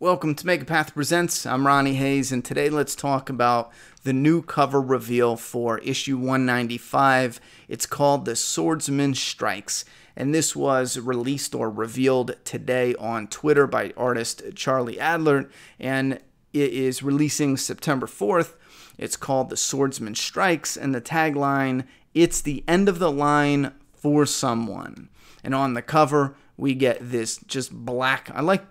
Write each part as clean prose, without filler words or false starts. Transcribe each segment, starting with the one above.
Welcome to Megapath Presents. I'm Ronnie Hayes, and today let's talk about the new cover reveal for issue 195. It's called The Swordsman Strikes, and this was released or revealed today on Twitter by artist Charlie Adler, and it is releasing September 4th. It's called The Swordsman Strikes, and the tagline, "It's the end of the line for someone." And on the cover, we get this just black, I like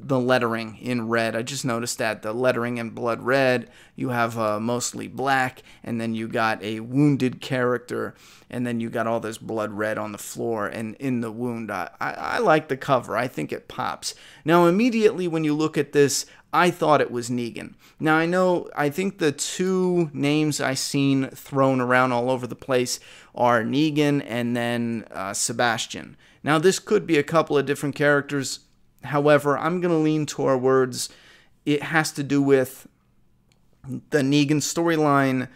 the lettering in red. I just noticed that the lettering in blood red, you have mostly black, and then you got a wounded character, and then you got all this blood red on the floor and in the wound. I like the cover. I think it pops. Now, immediately when you look at this, I thought it was Negan. Now, I think the two names I seen thrown around all over the place are Negan and then Sebastian. Now, this could be a couple of different characters. However, I'm going to lean towards it has to do with the Negan storyline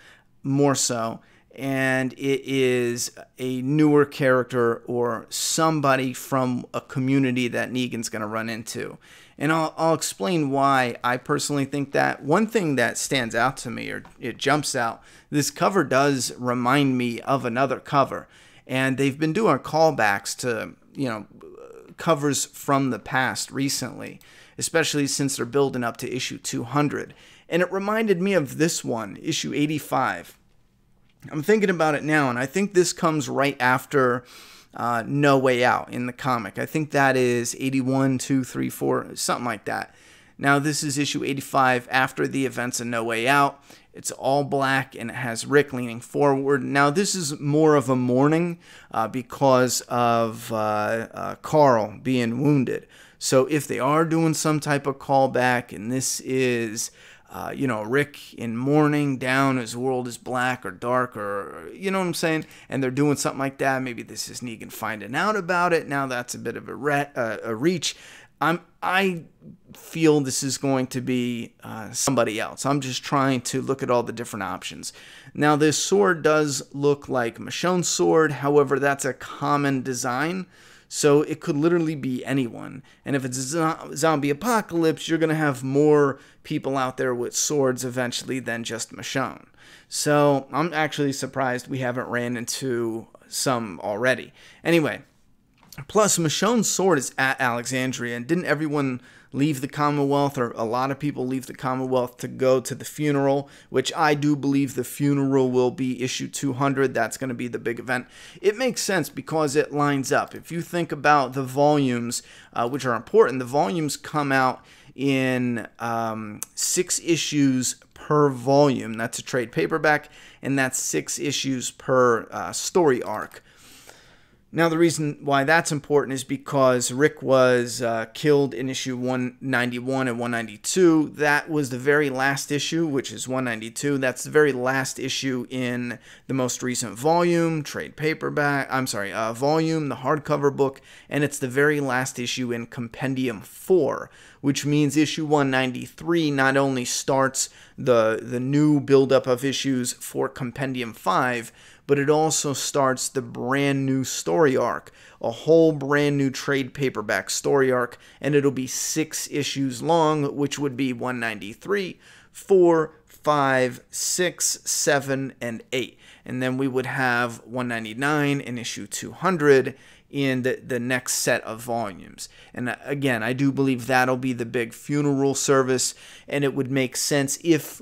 more so, and it is a newer character or somebody from a community that Negan's going to run into. And I'll explain why I personally think that. One thing that stands out to me, or it jumps out, this cover does remind me of another cover. And they've been doing callbacks to, covers from the past recently, especially since they're building up to issue 200. And it reminded me of this one, issue 85. I'm thinking about it now, and I think this comes right after No Way Out in the comic. I think that is 81, 2, 3, 4, something like that. Now, this is issue 85 after the events of No Way Out. It's all black, and it has Rick leaning forward. Now, this is more of a mourning because of Carl being wounded. So if they are doing some type of callback, and this is, Rick in mourning, down, his world is black or dark, or, you know what I'm saying? And they're doing something like that. Maybe this is Negan finding out about it. Now, that's a bit of a reach. I feel this is going to be somebody else. I'm just trying to look at all the different options. Now, this sword does look like Michonne's sword. However, that's a common design, so it could literally be anyone. And if it's a zombie apocalypse, you're going to have more people out there with swords eventually than just Michonne. So I'm actually surprised we haven't ran into some already. Anyway. Plus, Michonne's sword is at Alexandria, and didn't everyone leave the Commonwealth, or a lot of people leave the Commonwealth to go to the funeral, which I do believe the funeral will be issue 200. That's going to be the big event. It makes sense because it lines up. If you think about the volumes, which are important, the volumes come out in 6 issues per volume. That's a trade paperback, and that's 6 issues per story arc. Now, the reason why that's important is because Rick was killed in issue 191 and 192. That was the very last issue, which is 192. That's the very last issue in the most recent volume, trade paperback, volume, the hardcover book, and it's the very last issue in Compendium 4, which means issue 193 not only starts the new buildup of issues for Compendium 5, but it also starts the brand new story arc, a whole brand new trade paperback story arc, and it'll be 6 issues long, which would be 193, 4, 5, 6, 7, and 8. And then we would have 199 in issue 200 in the next set of volumes. And again, I do believe that'll be the big funeral service, and it would make sense if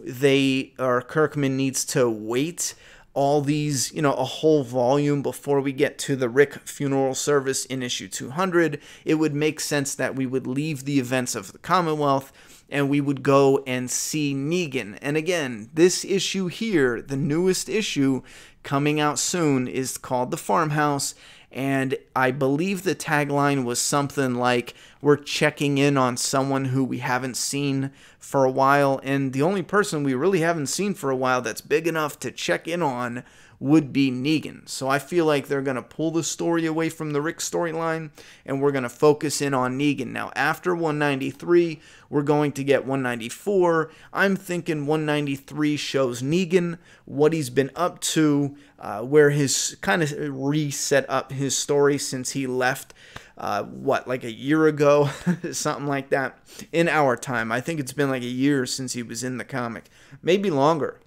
Kirkman needs to wait all these, a whole volume before we get to the Rick funeral service in issue 200, it would make sense that we would leave the events of the Commonwealth and we would go and see Negan. And again, this issue here, the newest issue coming out soon, is called The Farmhouse. And I believe the tagline was something like, we're checking in on someone who we haven't seen for a while. And the only person we really haven't seen for a while that's big enough to check in on would be Negan. So I feel like they're going to pull the story away from the Rick storyline, and we're going to focus in on Negan. Now, after 193, we're going to get 194. I'm thinking 193 shows Negan, what he's been up to, where his kind of reset up his story since he left, like a year ago, something like that, in our time. I think it's been like a year since he was in the comic, maybe longer.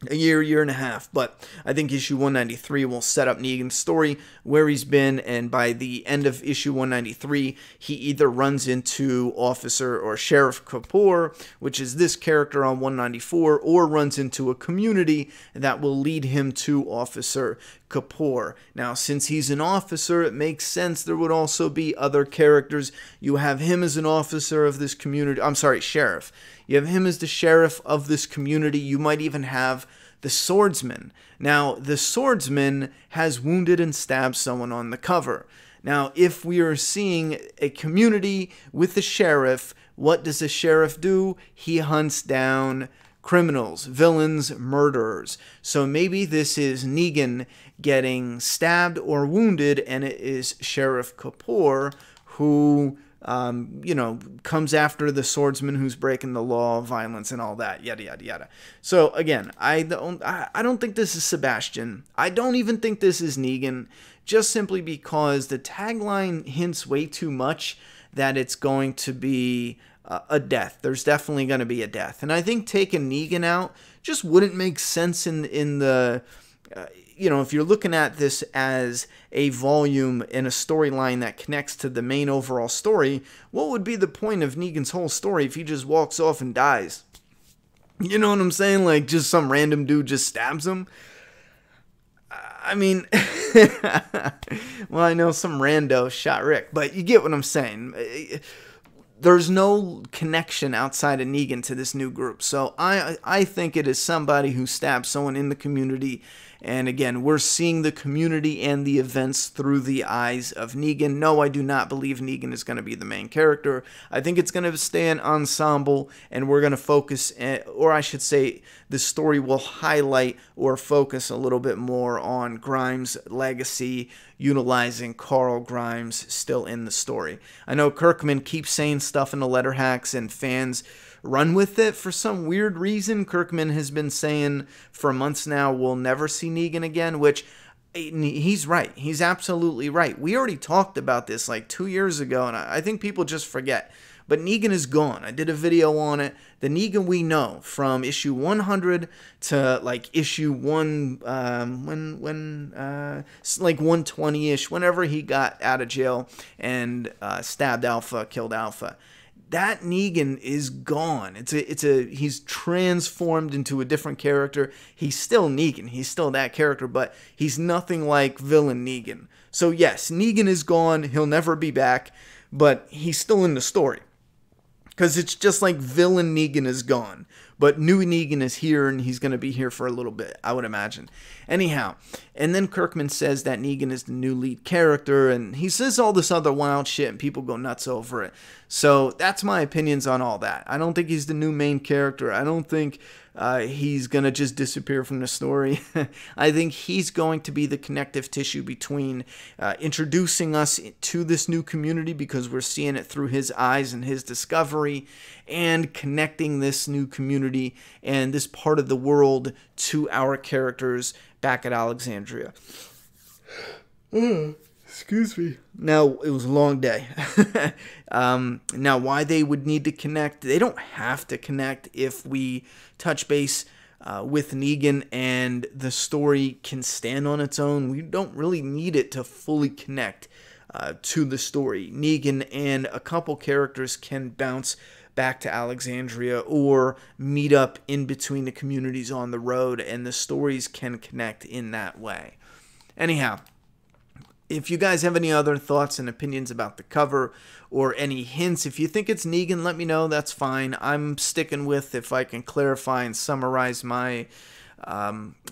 A year and a half, but I think issue 193 will set up Negan's story, where he's been, and by the end of issue 193, he either runs into Officer or Sheriff Kapoor, which is this character on 194, or runs into a community that will lead him to Officer Kapoor. Now, since he's an officer, it makes sense there would also be other characters. You have him as an officer of this community. I'm sorry, sheriff. You have him as the sheriff of this community. You might even have the swordsman. Now, the swordsman has wounded and stabbed someone on the cover. Now, if we are seeing a community with the sheriff, what does the sheriff do? He hunts down criminals, villains, murderers. So maybe this is Negan getting stabbed or wounded, and it is Sheriff Kapoor who comes after the swordsman who's breaking the law, violence, and all that, yada, yada, yada. So, again, I don't think this is Sebastian. I don't even think this is Negan, just simply because the tagline hints way too much that it's going to be a death. There's definitely going to be a death. And I think taking Negan out just wouldn't make sense in the... if you're looking at this as a volume in a storyline that connects to the main overall story, what would be the point of Negan's whole story if he just walks off and dies? You know what I'm saying? Like, just some random dude just stabs him? I mean, well, I know some rando shot Rick, but you get what I'm saying. There's no connection outside of Negan to this new group. So I think it is somebody who stabbed someone in the community. And again, we're seeing the community and the events through the eyes of Negan. No, I do not believe Negan is going to be the main character. I think it's going to stay an ensemble, and we're going to focus, or I should say, the story will highlight or focus a little bit more on Grimes' legacy, utilizing Carl Grimes still in the story. I know Kirkman keeps saying stuff in the letter hacks, and fans run with it for some weird reason. Kirkman has been saying for months now, we'll never see Negan again, which he's right. He's absolutely right. We already talked about this like 2 years ago, and I think people just forget. But Negan is gone. I did a video on it. The Negan we know from issue 100 to like issue 120-ish, whenever he got out of jail and stabbed Alpha, killed Alpha. That Negan is gone. He's transformed into a different character. He's still Negan. He's still that character, but he's nothing like villain Negan. So yes, Negan is gone. He'll never be back, but he's still in the story. Because it's just like villain Negan is gone, but new Negan is here, and he's going to be here for a little bit, I would imagine. Anyhow, and then Kirkman says that Negan is the new lead character, and he says all this other wild shit, and people go nuts over it. So that's my opinions on all that. I don't think he's the new main character. I don't think he's going to just disappear from the story. I think he's going to be the connective tissue between introducing us to this new community, because we're seeing it through his eyes and his discovery, and connecting this new community and this part of the world to our characters back at Alexandria. Excuse me. Now, it was a long day. Now, why they would need to connect, they don't have to connect if we touch base with Negan and the story can stand on its own. We don't really need it to fully connect to the story. Negan and a couple characters can bounce back to Alexandria or meet up in between the communities on the road, and the stories can connect in that way. Anyhow, if you guys have any other thoughts and opinions about the cover or any hints, if you think it's Negan, let me know. That's fine. I'm sticking with, if I can clarify and summarize my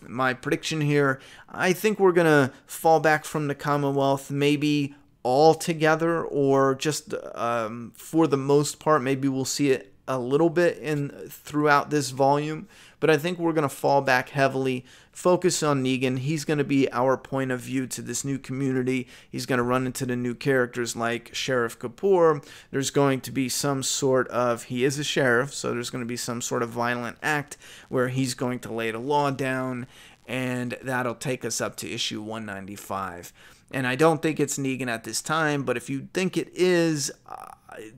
my prediction here, I think we're going to fall back from the Commonwealth, maybe all together, or just for the most part, maybe we'll see it a little bit in throughout this volume, but I think we're going to fall back heavily, focus on Negan. He's going to be our point of view to this new community. He's going to run into the new characters like Sheriff Kapoor. There's going to be some sort of, he is a sheriff, so there's going to be some sort of violent act where he's going to lay the law down, and that'll take us up to issue 195. And I don't think it's Negan at this time, but if you think it is,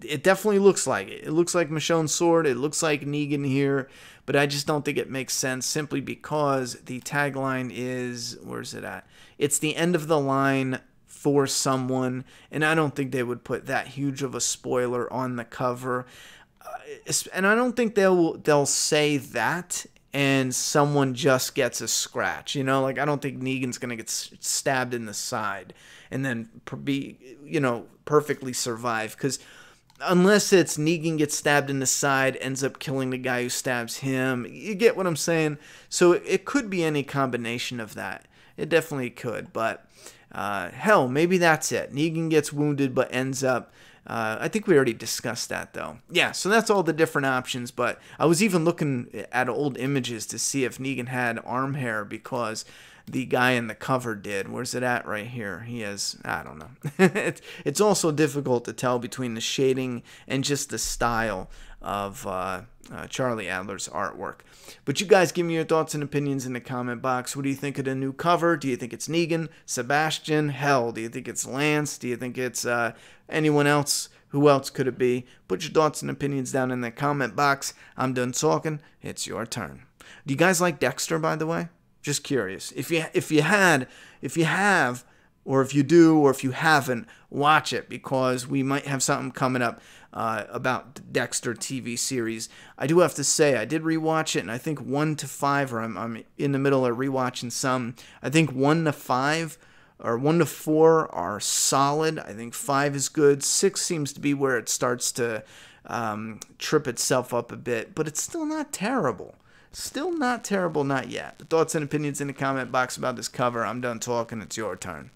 it definitely looks like it. It looks like Michonne's sword. It looks like Negan here, but I just don't think it makes sense simply because the tagline is, where's it at? It's the end of the line for someone, and I don't think they would put that huge of a spoiler on the cover. And I don't think they'll say that and someone just gets a scratch, you know, like I don't think Negan's gonna get stabbed in the side and then be, you know, perfectly survive, because unless it's Negan gets stabbed in the side, ends up killing the guy who stabs him, you get what I'm saying? So it could be any combination of that. It definitely could, but hell, maybe that's it. Negan gets wounded but ends up, I think we already discussed that though. Yeah, so that's all the different options, but I was even looking at old images to see if Negan had arm hair, because the guy in the cover did. Where's it at? Right here. He has, I don't know. It's also difficult to tell between the shading and just the style of Charlie Adler's artwork. But you guys give me your thoughts and opinions in the comment box. What do you think of the new cover? Do you think it's Negan, Sebastian? Hell, do you think it's Lance? Do you think it's anyone else? Who else could it be? Put your thoughts and opinions down in the comment box. I'm done talking. It's your turn. Do you guys like Dexter, by the way? Just curious. If you have, or if you do, or if you haven't, watch it, because we might have something coming up about the Dexter TV series. I do have to say, I did rewatch it, and I think 1 to 5, or I'm in the middle of rewatching some. I think 1 to 5 or 1 to 4 are solid. I think 5 is good. 6 seems to be where it starts to trip itself up a bit, but it's still not terrible. Still not terrible, not yet. The thoughts and opinions in the comment box about this cover. I'm done talking. It's your turn.